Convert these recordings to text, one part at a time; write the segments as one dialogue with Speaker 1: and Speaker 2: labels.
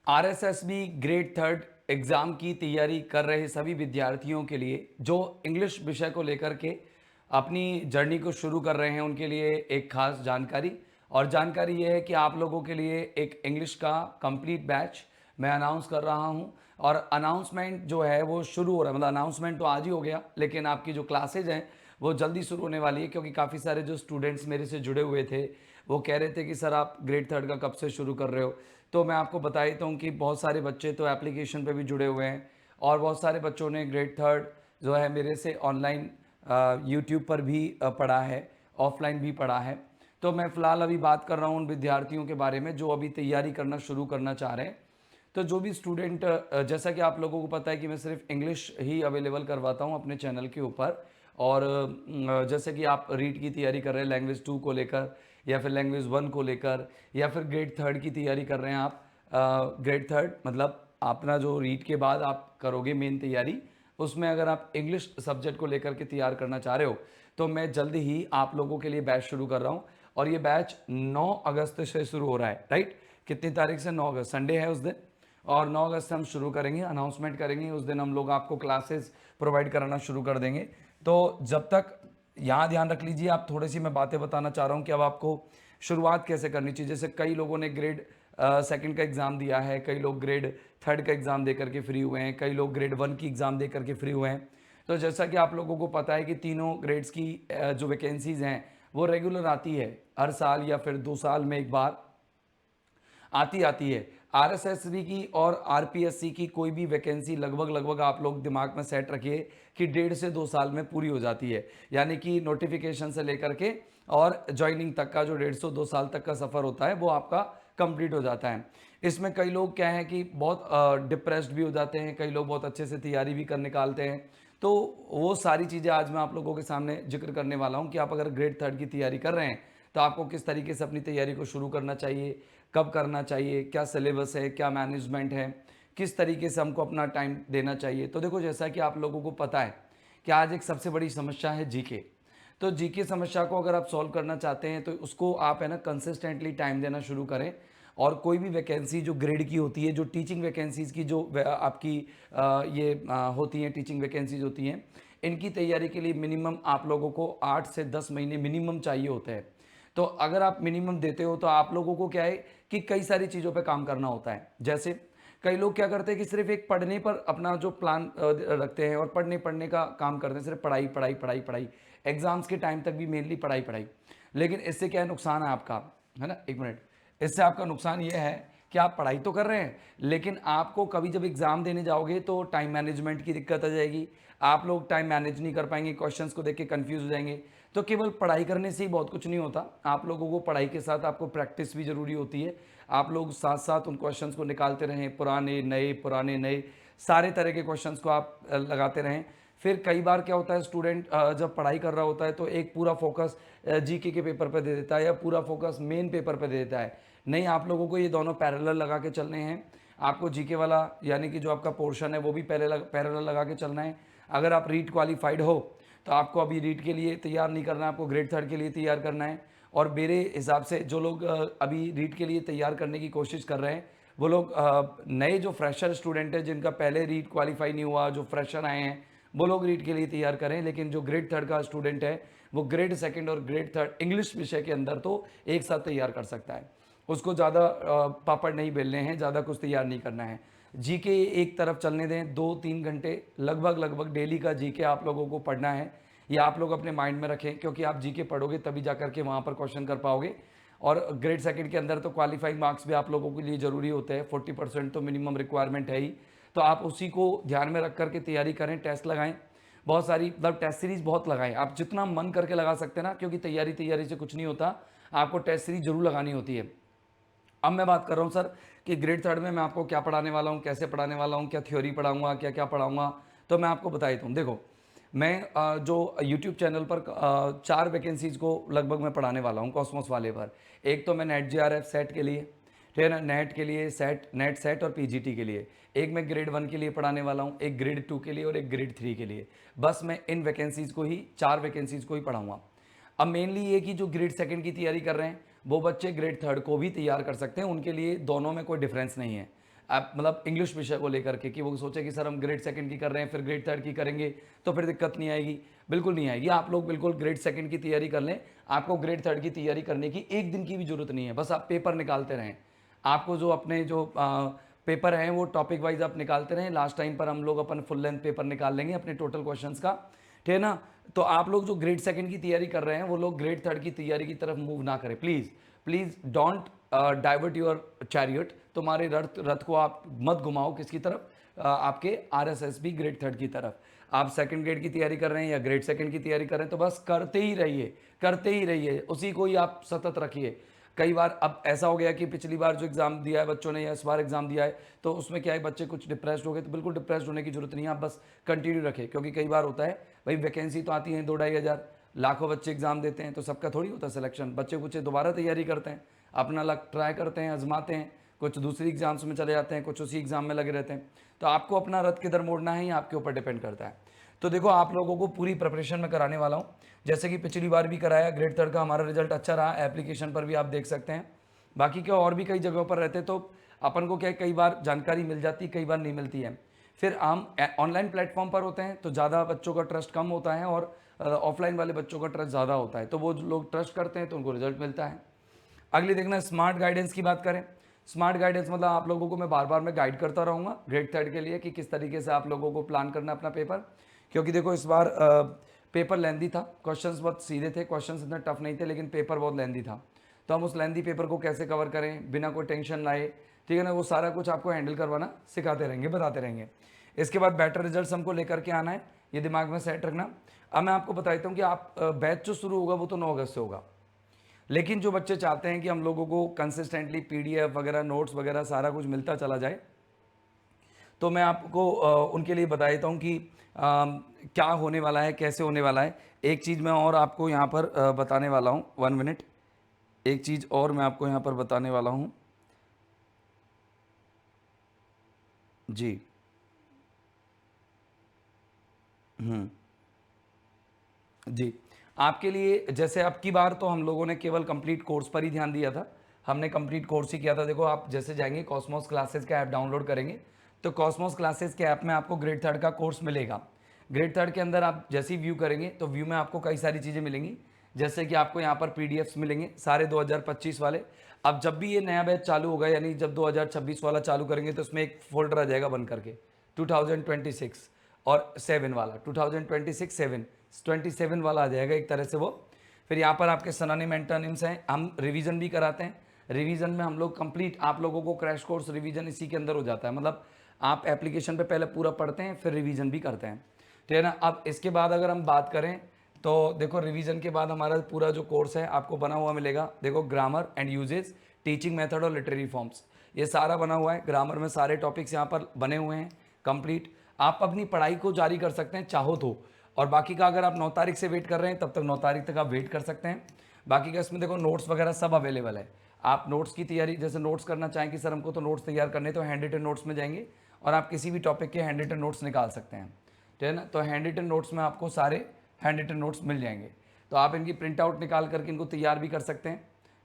Speaker 1: RSSB grade third exam की तैयारी कर रहे सभी विद्यार्थियों के लिए जो इंग्लिश विषय को लेकर के अपनी जर्नी को शुरू कर रहे हैं उनके लिए एक खास जानकारी। और जानकारी ये है कि आप लोगों के लिए एक इंग्लिश का कंप्लीट बैच मैं अनाउंस कर रहा हूं। और अनाउंसमेंट जो है वो शुरू हो रहा है, मतलब अनाउंसमेंट तो आज ही हो गया, लेकिन आपकी जो क्लासेज हैं वो जल्दी शुरू होने वाली है, क्योंकि काफ़ी सारे जो स्टूडेंट्स मेरे से जुड़े हुए थे वो कह रहे थे कि सर आप ग्रेड थर्ड का कब से शुरू कर रहे हो। तो मैं आपको बता देता हूँ कि बहुत सारे बच्चे तो एप्लीकेशन पे भी जुड़े हुए हैं, और बहुत सारे बच्चों ने ग्रेड थर्ड जो है मेरे से ऑनलाइन यूट्यूब पर भी पढ़ा है, ऑफलाइन भी पढ़ा है। तो मैं फ़िलहाल अभी बात कर रहा हूँ उन विद्यार्थियों के बारे में जो अभी तैयारी करना शुरू करना चाह रहे हैं। तो जो भी स्टूडेंट, जैसा कि आप लोगों को पता है कि मैं सिर्फ इंग्लिश ही अवेलेबल करवाता हूँ अपने चैनल के ऊपर। और जैसे कि आप रीड की तैयारी कर रहे हैं लैंग्वेज 2 को लेकर, या फिर लैंग्वेज 1 को लेकर, या फिर ग्रेड थर्ड की तैयारी कर रहे हैं आप। ग्रेड थर्ड मतलब अपना जो रीड के बाद आप करोगे मेन तैयारी, उसमें अगर आप इंग्लिश सब्जेक्ट को लेकर के तैयार करना चाह रहे हो तो मैं जल्दी ही आप लोगों के लिए बैच शुरू कर रहा हूँ। और ये बैच 9 अगस्त से शुरू हो रहा है, राइट? कितनी तारीख से? 9 अगस्त, संडे है उस दिन। और 9 अगस्त से हम शुरू करेंगे, अनाउंसमेंट करेंगे उस दिन, हम लोग आपको क्लासेस प्रोवाइड कराना शुरू कर देंगे। तो जब तक, यहाँ ध्यान रख लीजिए, आप थोड़ी सी मैं बातें बताना चाह रहा हूँ कि अब आपको शुरुआत कैसे करनी चाहिए। जैसे कई लोगों ने ग्रेड सेकंड का एग्ज़ाम दिया है, कई लोग ग्रेड थर्ड का एग्ज़ाम दे करके फ्री हुए हैं, कई लोग ग्रेड वन की एग्ज़ाम दे करके फ्री हुए हैं। तो जैसा कि आप लोगों को पता है कि तीनों ग्रेड्स की जो वैकेंसीज़ हैं वो रेगुलर आती है, हर साल या फिर 2 साल में एक बार आती है। आरएसएसबी की और आरपीएससी की कोई भी वैकेंसी लगभग लगभग आप लोग दिमाग में सेट रखिए कि 1.5 से 2 साल में पूरी हो जाती है। यानी कि नोटिफिकेशन से लेकर के और ज्वाइनिंग तक का जो 1.5 से 2 साल तक का सफ़र होता है वो आपका कंप्लीट हो जाता है। इसमें कई लोग क्या है कि बहुत डिप्रेस्ड भी हो जाते हैं, कई लोग बहुत अच्छे से तैयारी भी कर निकालते हैं। तो वो सारी चीज़ें आज मैं आप लोगों के सामने जिक्र करने वाला हूँ कि आप अगर ग्रेड थर्ड की तैयारी कर रहे हैं तो आपको किस तरीके से अपनी तैयारी को शुरू करना चाहिए, कब करना चाहिए, क्या सिलेबस है, क्या मैनेजमेंट है, किस तरीके से हमको अपना टाइम देना चाहिए। तो देखो, जैसा कि आप लोगों को पता है कि आज एक सबसे बड़ी समस्या है जीके। तो जीके समस्या को अगर आप सॉल्व करना चाहते हैं तो उसको आप है ना कंसिस्टेंटली टाइम देना शुरू करें। और कोई भी वैकेंसी जो ग्रेड की होती है, जो टीचिंग वैकेंसीज़ की जो आपकी होती हैं, टीचिंग वैकेंसीज होती हैं, इनकी तैयारी के लिए मिनिमम आप लोगों को 8 से 10 महीने मिनिमम चाहिए होते हैं। तो अगर आप मिनिमम देते हो तो आप लोगों को क्या है कि कई सारी चीज़ों पे काम करना होता है। जैसे कई लोग क्या करते हैं कि सिर्फ एक पढ़ने पर अपना जो प्लान रखते हैं और पढ़ने पढ़ने का काम करते हैं, सिर्फ पढ़ाई पढ़ाई पढ़ाई पढ़ाई, एग्जाम्स के टाइम तक भी मेनली पढ़ाई पढ़ाई। लेकिन इससे क्या है, नुकसान है आपका, है ना, एक मिनट। इससे आपका नुकसान ये है कि आप पढ़ाई तो कर रहे हैं, लेकिन आपको कभी जब एग्जाम देने जाओगे तो टाइम मैनेजमेंट की दिक्कत आ जाएगी। आप लोग टाइम मैनेज नहीं कर पाएंगे, क्वेश्चंस को देख के कंफ्यूज हो जाएंगे। तो केवल पढ़ाई करने से ही बहुत कुछ नहीं होता, आप लोगों को पढ़ाई के साथ आपको प्रैक्टिस भी ज़रूरी होती है। आप लोग साथ साथ उन क्वेश्चंस को निकालते रहें, पुराने नए सारे तरह के क्वेश्चंस को आप लगाते रहें। फिर कई बार क्या होता है, स्टूडेंट जब पढ़ाई कर रहा होता है तो एक पूरा फोकस जीके के पेपर पर दे देता है या पूरा फोकस मेन पेपर पर दे देता है। नहीं, आप लोगों को ये दोनों पैरेलल लगा के चलने हैं। आपको जीके वाला यानी कि जो आपका पोर्शन है वो भी पैरेलल लगा के चलना है। अगर आप रीट क्वालिफाइड हो तो आपको अभी रीट के लिए तैयार नहीं करना है, आपको ग्रेड थर्ड के लिए तैयार करना है। और मेरे हिसाब से जो लोग अभी रीट के लिए तैयार करने की कोशिश कर रहे हैं वो लोग नए जो फ्रेशर स्टूडेंट हैं, जिनका पहले रीट क्वालिफाई नहीं हुआ, जो फ्रेशर आए हैं, वो लोग रीट के लिए तैयार करें। लेकिन जो ग्रेड थर्ड का स्टूडेंट है वो ग्रेड सेकंड और ग्रेड थर्ड इंग्लिश विषय के अंदर तो एक साथ तैयार कर सकता है। उसको ज़्यादा पापड़ नहीं बेलने हैं, ज़्यादा कुछ तैयार नहीं करना है। जीके एक तरफ चलने दें, 2-3 घंटे लगभग लगभग डेली का जीके आप लोगों को पढ़ना है। ये आप लोग अपने माइंड में रखें, क्योंकि आप जीके पढ़ोगे तभी जा करके वहाँ पर क्वेश्चन कर पाओगे। और ग्रेड सेकंड के अंदर तो क्वालिफाइंग मार्क्स भी आप लोगों के लिए ज़रूरी होते हैं, 40% तो मिनिमम रिक्वायरमेंट है ही। तो आप उसी को ध्यान में रख करके तैयारी करें, टेस्ट लगाएं, बहुत सारी मतलब टेस्ट सीरीज बहुत लगाएं, आप जितना मन करके लगा सकते हैं ना, क्योंकि तैयारी से कुछ नहीं होता, आपको टेस्ट सीरीज जरूर लगानी होती है। अब मैं बात कर रहा हूँ सर कि ग्रेड थर्ड में मैं आपको क्या पढ़ाने वाला हूँ, कैसे पढ़ाने वाला हूँ, क्या थ्योरी पढ़ाऊँगा, क्या क्या पढ़ाऊँगा। तो मैं आपको बता देता हूँ। देखो, मैं जो यूट्यूब चैनल पर 4 वैकेंसीज़ को लगभग मैं पढ़ाने वाला हूँ कॉस्मोस वाले पर। एक तो मैं नेट जेआरएफ सेट के लिए, ठीक है ना, नेट के लिए सेट, नेट सेट और पीजीटी के लिए। एक मैं ग्रेड 1 के लिए पढ़ाने वाला हूँ, एक ग्रेड 2 के लिए और एक ग्रेड 3 के लिए। बस मैं इन वैकेंसीज़ को ही, 4 वैकेंसीज़ को ही पढ़ाऊँगा। अब मेनली ये कि जो ग्रेड सेकंड की तैयारी कर रहे हैं वो बच्चे ग्रेड थर्ड को भी तैयार कर सकते हैं, उनके लिए दोनों में कोई डिफरेंस नहीं है। आप मतलब इंग्लिश विषय को लेकर के, कि वो सोचे कि सर हम ग्रेड सेकंड की कर रहे हैं फिर ग्रेड थर्ड की करेंगे तो फिर दिक्कत नहीं आएगी। बिल्कुल नहीं आएगी। आप लोग बिल्कुल ग्रेड सेकंड की तैयारी कर लें। आपको ग्रेड थर्ड की तैयारी करने की एक दिन की भी जरूरत नहीं है, बस आप पेपर निकालते रहें। आपको जो अपने जो पेपर हैं वो टॉपिक वाइज आप निकालते रहें। लास्ट टाइम पर हम लोग अपन फुल लेंथ पेपर निकाल लेंगे अपने टोटल क्वेश्चंस का, ठीक है ना। तो आप लोग जो ग्रेड सेकंड की तैयारी कर रहे हैं वो लोग ग्रेड थर्ड की तैयारी की तरफ मूव ना करें please. Please don't divert your chariot. तुम्हारे रथ को आप मत घुमाओ किसकी तरफ, आपके RSSB ग्रेड थर्ड की तरफ। आप सेकंड ग्रेड की तैयारी कर रहे हैं या ग्रेड सेकंड की तैयारी कर रहे हैं तो बस करते ही रहिए, करते ही रहिए, उसी को ही आप सतत रखिए। कई बार अब ऐसा हो गया कि पिछली बार जो एग्जाम दिया है बच्चों ने या इस बार एग्जाम दिया है तो उसमें क्या है, बच्चे कुछ डिप्रेस्ड हो गए, तो बिल्कुल डिप्रेस्ड होने की जरूरत नहीं है। आप बस कंटिन्यू रखें, क्योंकि कई बार होता है भाई वैकेंसी तो आती है 2-2.5 हज़ार, लाखों बच्चे एग्जाम देते हैं तो सबका थोड़ी होता है सिलेक्शन। बच्चे कुछ दोबारा तैयारी करते हैं, अपना लक ट्राई करते हैं, आजमाते हैं, कुछ दूसरी एग्जाम्स में चले जाते हैं, कुछ उसी एग्जाम में लगे रहते हैं। तो आपको अपना रथ किधर मोड़ना है ये आपके ऊपर डिपेंड करता है। तो देखो आप लोगों को पूरी प्रिपरेशन में कराने वाला हूँ, जैसे कि पिछली बार भी कराया। ग्रेड थर्ड का हमारा रिजल्ट अच्छा रहा, एप्लीकेशन पर भी आप देख सकते हैं। बाकी क्या और भी कई जगहों पर रहते तो अपन को क्या कई बार जानकारी मिल जाती, कई बार नहीं मिलती है। फिर हम ऑनलाइन प्लेटफॉर्म पर होते हैं तो ज़्यादा बच्चों का ट्रस्ट कम होता है और ऑफलाइन वाले बच्चों का ट्रस्ट ज़्यादा होता है, तो वो लोग ट्रस्ट करते हैं तो उनको रिजल्ट मिलता है। अगली देखना स्मार्ट गाइडेंस की बात करें। स्मार्ट गाइडेंस मतलब आप लोगों को मैं बार बार मैं गाइड करता रहूँगा ग्रेड थर्ड के लिए कि किस तरीके से आप लोगों को प्लान करना अपना पेपर। क्योंकि देखो इस बार पेपर लेंदी था, क्वेश्चंस बहुत सीधे थे, क्वेश्चंस इतने टफ नहीं थे, लेकिन पेपर बहुत लेंदी था। तो हम उस लेंदी पेपर को कैसे कवर करें बिना कोई टेंशन लाए, ठीक है ना, वो सारा कुछ आपको हैंडल करवाना सिखाते रहेंगे, बताते रहेंगे। इसके बाद बेटर रिजल्ट हमको लेकर के आना है, ये दिमाग में सेट रखना। अब मैं आपको बताता हूँ कि आप बैच जो शुरू होगा वो तो 9 अगस्त से होगा, लेकिन जो बच्चे चाहते हैं कि हम लोगों को कंसिस्टेंटली PDF वगैरह नोट्स वगैरह सारा कुछ मिलता चला जाए, तो मैं आपको उनके लिए बता देता हूँ कि क्या होने वाला है, कैसे होने वाला है। एक चीज़ मैं और आपको यहाँ पर बताने वाला हूँ, 1 मिनट। एक चीज़ और मैं आपको यहाँ पर बताने वाला हूँ जी। जी, आपके लिए जैसे अब की बार तो हम लोगों ने केवल कंप्लीट कोर्स पर ही ध्यान दिया था, हमने कंप्लीट कोर्स ही किया था। देखो आप जैसे जाएंगे कॉस्मोस क्लासेस का ऐप डाउनलोड करेंगे तो कॉस्मोस क्लासेस के ऐप में आपको ग्रेड थर्ड का कोर्स मिलेगा। ग्रेड थर्ड के अंदर आप जैसे ही व्यू करेंगे तो व्यू में आपको कई सारी चीज़ें मिलेंगी, जैसे कि आपको यहाँ पर PDFs मिलेंगे सारे 2025 वाले। अब जब भी ये नया बैच चालू होगा, यानी जब 2026 वाला चालू करेंगे तो उसमें एक फोल्डर आ जाएगा बन करके 2026 और 7 वाला, 2026 7 27 वाला आ जाएगा एक तरह से वो। फिर यहाँ पर आपके सनोनिम एंटोनिम्स हैं, हम रिवीजन भी कराते हैं। रिवीजन में हम लोग कंप्लीट आप लोगों को क्रैश कोर्स रिवीजन इसी के अंदर हो जाता है, मतलब आप एप्लीकेशन पे पहले पूरा पढ़ते हैं फिर रिवीजन भी करते हैं, ठीक है ना। अब इसके बाद अगर हम बात करें तो देखो रिवीजन के बाद हमारा पूरा जो कोर्स है आपको बना हुआ मिलेगा। देखो grammar and uses, teaching method और लिटरेरी फॉर्म्स, ये सारा बना हुआ है। ग्रामर में सारे टॉपिक्स यहाँ पर बने हुए हैं कंप्लीट। आप अपनी पढ़ाई को जारी कर सकते हैं चाहो तो, और बाकी का अगर आप 9 तारीख से वेट कर रहे हैं तब तक 9 तारीख तक आप वेट कर सकते हैं। बाकी का इसमें देखो नोट्स वगैरह सब अवेलेबल है। आप नोट्स की तैयारी जैसे नोट्स करना चाहें कि सर हमको तो नोट्स तैयार करने, तो हैंड रिटन नोट्स में जाएंगे और आप किसी भी टॉपिक के हैंड रिटन नोट्स निकाल सकते हैं, ठीक है ना। तो हैंड रिटन नोट्स में आपको सारे हैंड रिटन नोट्स मिल जाएंगे, तो आप इनकी प्रिंट आउट निकाल करके इनको तैयार भी कर सकते हैं,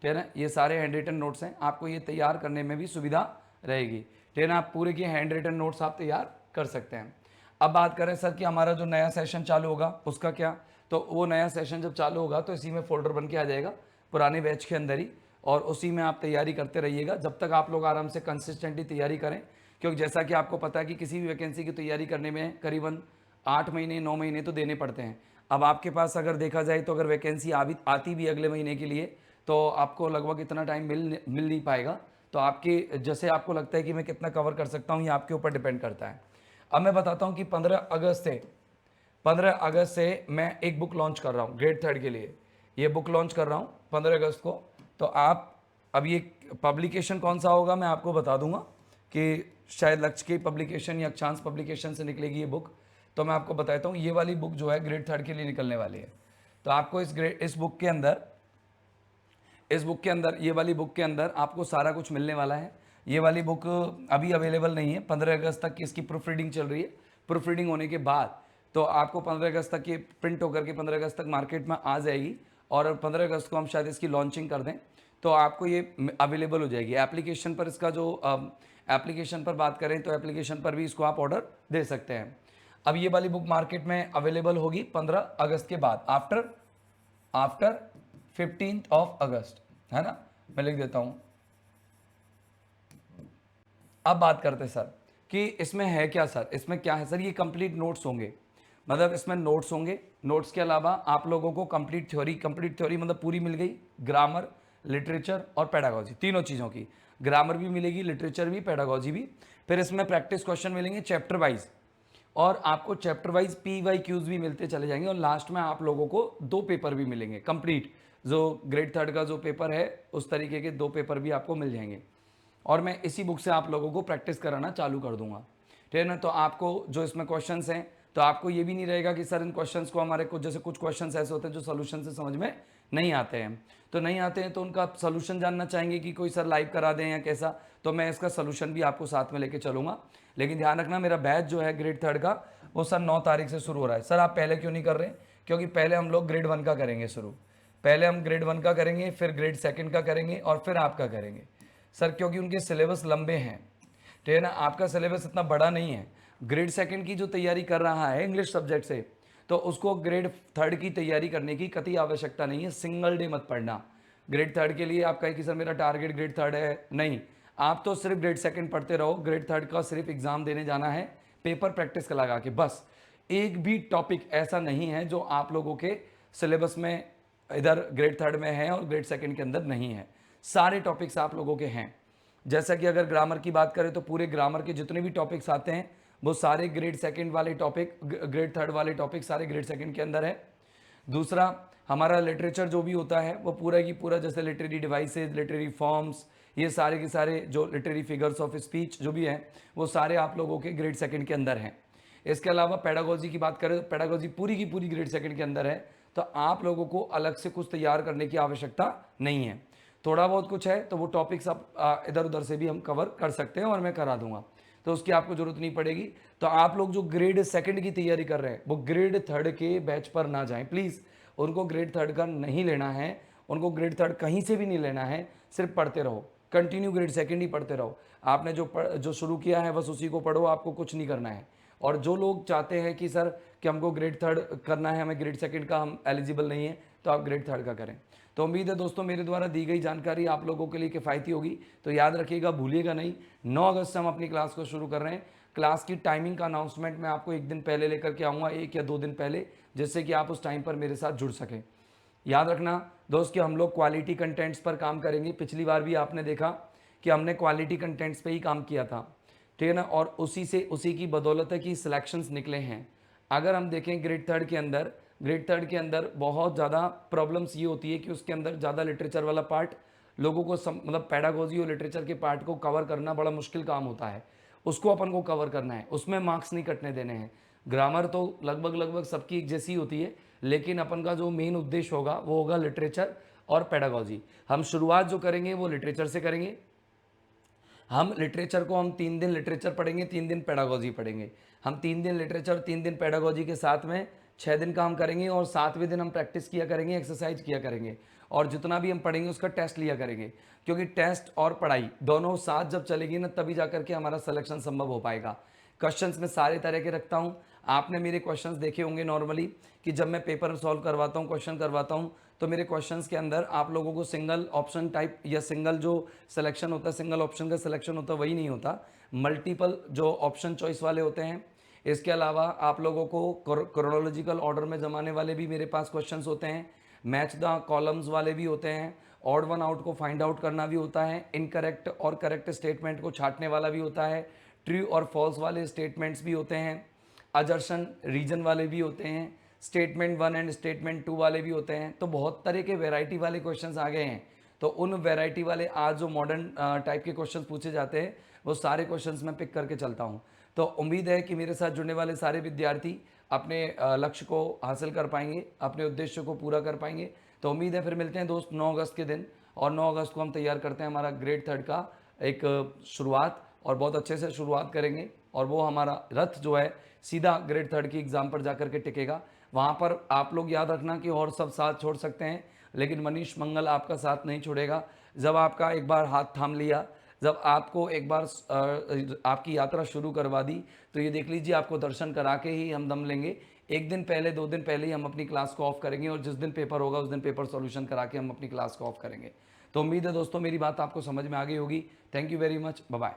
Speaker 1: ठीक है ना। ये सारे हैंड रिटन नोट्स हैं, आपको ये तैयार करने में भी सुविधा रहेगी, ठीक है ना। आप पूरे के हैंड रिटन नोट्स आप तैयार कर सकते हैं। अब बात करें सर कि हमारा जो नया सेशन चालू होगा उसका क्या, तो वो नया सेशन जब चालू होगा तो इसी में फोल्डर बन के आ जाएगा पुराने बैच के अंदर ही, और उसी में आप तैयारी करते रहिएगा जब तक आप लोग आराम से कंसिस्टेंटली तैयारी करें। क्योंकि जैसा कि आपको पता है कि किसी भी वैकेंसी की तैयारी करने में करीबन 8 महीने 9 महीने तो देने पड़ते हैं। अब आपके पास अगर देखा जाए तो अगर वैकेंसी आती भी अगले महीने के लिए तो आपको लगभग इतना टाइम मिल नहीं पाएगा। तो आपके जैसे आपको लगता है कि मैं कितना कवर कर सकता हूँ ये आपके ऊपर डिपेंड करता है। अब मैं बताता हूँ कि 15 अगस्त से मैं एक बुक लॉन्च कर रहा हूँ ग्रेड थर्ड के लिए। ये बुक लॉन्च कर रहा हूँ 15 अगस्त को। तो आप अब ये पब्लिकेशन कौन सा होगा मैं आपको बता दूंगा कि शायद लक्ष्य की पब्लिकेशन या अक्षांश पब्लिकेशन से निकलेगी ये बुक। तो मैं आपको बताता हूँ ये वाली बुक जो है ग्रेड थर्ड के लिए निकलने वाली है। तो आपको इस बुक के अंदर ये वाली बुक के अंदर आपको सारा कुछ मिलने वाला है। ये वाली बुक अभी अवेलेबल नहीं है, 15 अगस्त तक की इसकी प्रूफ रीडिंग चल रही है। प्रूफ रीडिंग होने के बाद तो आपको 15 अगस्त तक ये प्रिंट होकर के 15 अगस्त तक मार्केट में आ जाएगी और 15 अगस्त को हम शायद इसकी लॉन्चिंग कर दें। तो आपको ये अवेलेबल हो जाएगी एप्लीकेशन पर। इसका जो एप्लीकेशन पर बात करें तो एप्लीकेशन पर भी इसको आप ऑर्डर दे सकते हैं। अब ये वाली बुक मार्केट में अवेलेबल होगी 15 अगस्त के बाद, आफ्टर 15 अगस्त, है ना। मैं लिख देता हूं। अब बात करते हैं सर कि इसमें है क्या सर, इसमें क्या है सर। ये कंप्लीट नोट्स होंगे, मतलब इसमें नोट्स होंगे। नोट्स के अलावा आप लोगों को कंप्लीट थ्योरी मतलब पूरी मिल गई, ग्रामर, लिटरेचर और पेडागोजी, तीनों चीज़ों की। ग्रामर भी मिलेगी, लिटरेचर भी, पेडागोजी भी। फिर इसमें प्रैक्टिस क्वेश्चन मिलेंगे चैप्टर वाइज, और आपको चैप्टर वाइज PYQs भी मिलते चले जाएंगे। और लास्ट में आप लोगों को 2 पेपर भी मिलेंगे कंप्लीट, जो ग्रेड 3 का जो पेपर है उस तरीके के 2 पेपर भी आपको मिल जाएंगे। और मैं इसी बुक से आप लोगों को प्रैक्टिस कराना चालू कर दूंगा, ठीक है ना। तो आपको जो इसमें क्वेश्चंस हैं, तो आपको ये भी नहीं रहेगा कि सर इन क्वेश्चंस को हमारे कुछ, जैसे कुछ क्वेश्चंस ऐसे होते हैं जो सोल्यूशन से समझ में नहीं आते हैं, तो नहीं आते हैं तो उनका सोल्यूशन जानना चाहेंगे कि कोई सर लाइव करा दें या कैसा, तो मैं इसका सोल्यूशन भी आपको साथ में लेके चलूंगा। लेकिन ध्यान रखना, मेरा बैच जो है ग्रेड 3 का वो सर 9 तारीख से शुरू हो रहा है। सर आप पहले क्यों नहीं कर रहे? क्योंकि पहले हम लोग ग्रेड 1 का करेंगे शुरू, पहले हम ग्रेड 1 का करेंगे, फिर ग्रेड 2 का करेंगे और फिर आपका करेंगे सर, क्योंकि उनके सिलेबस लंबे हैं, ठीक है ना। आपका सिलेबस इतना बड़ा नहीं है। ग्रेड 2 की जो तैयारी कर रहा है इंग्लिश सब्जेक्ट से, तो उसको ग्रेड 3 की तैयारी करने की कतई आवश्यकता नहीं है। सिंगल डे मत पढ़ना ग्रेड 3 के लिए। आप कहें कि सर मेरा टारगेट ग्रेड 3 है, नहीं, आप तो सिर्फ ग्रेड 2 पढ़ते रहो। ग्रेड 3 का सिर्फ एग्जाम देने जाना है, पेपर प्रैक्टिस का लगा के बस। एक भी टॉपिक ऐसा नहीं है जो आप लोगों के सिलेबस में इधर ग्रेड 3 में है और ग्रेड 2 के अंदर नहीं है। सारे टॉपिक्स आप लोगों के हैं। जैसा कि अगर ग्रामर की बात करें तो पूरे ग्रामर के जितने भी टॉपिक्स आते हैं वो सारे ग्रेड 2 वाले टॉपिक, ग्रेड 3 वाले टॉपिक सारे ग्रेड 2 के अंदर है। दूसरा, हमारा लिटरेचर जो भी होता है वो पूरा की पूरा, जैसे लिटरेरी डिवाइसेज, लिटरेरी फॉर्म्स, ये सारे के सारे जो लिटरेरी फिगर्स ऑफ स्पीच जो भी हैं वो सारे आप लोगों के ग्रेड 2 के अंदर हैं। इसके अलावा पेडागोजी की बात करें तो पेडागोजी पूरी की पूरी ग्रेड 2 के अंदर है। तो आप लोगों को अलग से कुछ तैयार करने की आवश्यकता नहीं है। थोड़ा बहुत कुछ है तो वो टॉपिक्स आप इधर उधर से भी हम कवर कर सकते हैं और मैं करा दूंगा, तो उसकी आपको जरूरत नहीं पड़ेगी। तो आप लोग जो ग्रेड 2 की तैयारी कर रहे हैं वो ग्रेड 3 के बैच पर ना जाएं प्लीज़। उनको ग्रेड 3 का नहीं लेना है, उनको ग्रेड 3 कहीं से भी नहीं लेना है। सिर्फ पढ़ते रहो, कंटिन्यू ग्रेड 2 ही पढ़ते रहो। आपने जो शुरू किया है बस उसी को पढ़ो, आपको कुछ नहीं करना है। और जो लोग चाहते हैं कि सर कि हमको ग्रेड 3 करना है, हमें ग्रेड 2 का हम एलिजिबल नहीं है, तो आप ग्रेड 3 का करें। तो उम्मीद है दोस्तों मेरे द्वारा दी गई जानकारी आप लोगों के लिए किफ़ायती होगी। तो याद रखिएगा, भूलिएगा नहीं, 9 अगस्त से हम अपनी क्लास को शुरू कर रहे हैं। क्लास की टाइमिंग का अनाउंसमेंट मैं आपको एक दिन पहले लेकर के आऊँगा, 1 या 2 दिन पहले, जिससे कि आप उस टाइम पर मेरे साथ जुड़ सकें। याद रखना दोस्त कि हम लोग क्वालिटी कंटेंट्स पर काम करेंगे। पिछली बार भी आपने देखा कि हमने क्वालिटी कंटेंट्स पे ही काम किया था, ठीक है ना। और उसी की बदौलत है कि सिलेक्शंस निकले हैं। अगर हम देखें ग्रेड 3 के अंदर बहुत ज़्यादा प्रॉब्लम्स ये होती है कि उसके अंदर ज़्यादा लिटरेचर वाला पार्ट लोगों को मतलब पेडागोजी और लिटरेचर के पार्ट को कवर करना बड़ा मुश्किल काम होता है। उसको अपन को कवर करना है, उसमें मार्क्स नहीं कटने देने हैं। ग्रामर तो लगभग सबकी एक जैसी होती है, लेकिन अपन का जो मेन उद्देश्य होगा वो होगा लिटरेचर और पेडागोजी। हम शुरुआत जो करेंगे वो लिटरेचर से करेंगे। हम लिटरेचर को, हम 3 दिन लिटरेचर पढ़ेंगे, 3 दिन पेडागोजी पढ़ेंगे। हम 3 दिन लिटरेचर, 3 दिन पेडागोजी के साथ में 6 दिन काम करेंगे, और 7वें दिन हम प्रैक्टिस किया करेंगे, एक्सरसाइज किया करेंगे, और जितना भी हम पढ़ेंगे उसका टेस्ट लिया करेंगे। क्योंकि टेस्ट और पढ़ाई दोनों साथ जब चलेगी ना, तभी जाकर के हमारा सिलेक्शन संभव हो पाएगा। क्वेश्चंस मैं सारे तरह के रखता हूँ। आपने मेरे क्वेश्चंस देखे होंगे नॉर्मली कि जब मैं पेपर सॉल्व करवाता हूँ, क्वेश्चन करवाता हूँ, तो मेरे क्वेश्चंस के अंदर आप लोगों को सिंगल ऑप्शन टाइप या सिंगल जो सिलेक्शन होता है, सिंगल ऑप्शन का सिलेक्शन होता है, वही नहीं होता। मल्टीपल जो ऑप्शन चॉइस वाले होते हैं। इसके अलावा आप लोगों को क्रोनोलॉजिकल ऑर्डर में जमाने वाले भी मेरे पास क्वेश्चंस होते हैं। मैच द कॉलम्स वाले भी होते हैं। ऑड वन आउट को फाइंड आउट करना भी होता है। इनकरेक्ट और करेक्ट स्टेटमेंट को छांटने वाला भी होता है। ट्रू और फॉल्स वाले स्टेटमेंट्स भी होते हैं। अजर्शन रीजन वाले भी होते हैं। स्टेटमेंट 1 एंड स्टेटमेंट 2 वाले भी होते हैं। तो बहुत तरह के वैरायटी वाले क्वेश्चंस आ गए हैं। तो उन वैरायटी वाले आज जो मॉडर्न टाइप के क्वेश्चंस पूछे जाते हैं, वो सारे क्वेश्चंस मैं पिक करके चलता हूं। तो उम्मीद है कि मेरे साथ जुड़ने वाले सारे विद्यार्थी अपने लक्ष्य को हासिल कर पाएंगे, अपने उद्देश्य को पूरा कर पाएंगे। तो उम्मीद है फिर मिलते हैं दोस्त 9 अगस्त के दिन, और 9 अगस्त को हम तैयार करते हैं हमारा ग्रेड 3 का एक शुरुआत, और बहुत अच्छे से शुरुआत करेंगे। और वो हमारा रथ जो है सीधा ग्रेड 3 की एग्ज़ाम पर जाकर के टिकेगा। वहाँ पर आप लोग याद रखना कि और सब साथ छोड़ सकते हैं, लेकिन मनीष मंगल आपका साथ नहीं छोड़ेगा। जब आपका एक बार हाथ थाम लिया, जब आपको एक बार आपकी यात्रा शुरू करवा दी, तो ये देख लीजिए आपको दर्शन करा के ही हम दम लेंगे। 1 दिन पहले, 2 दिन पहले ही हम अपनी क्लास को ऑफ करेंगे और जिस दिन पेपर होगा उस दिन पेपर सॉल्यूशन करा के हम अपनी क्लास को ऑफ करेंगे। तो उम्मीद है दोस्तों मेरी बात आपको समझ में आ गई होगी। Thank you very much, bye bye.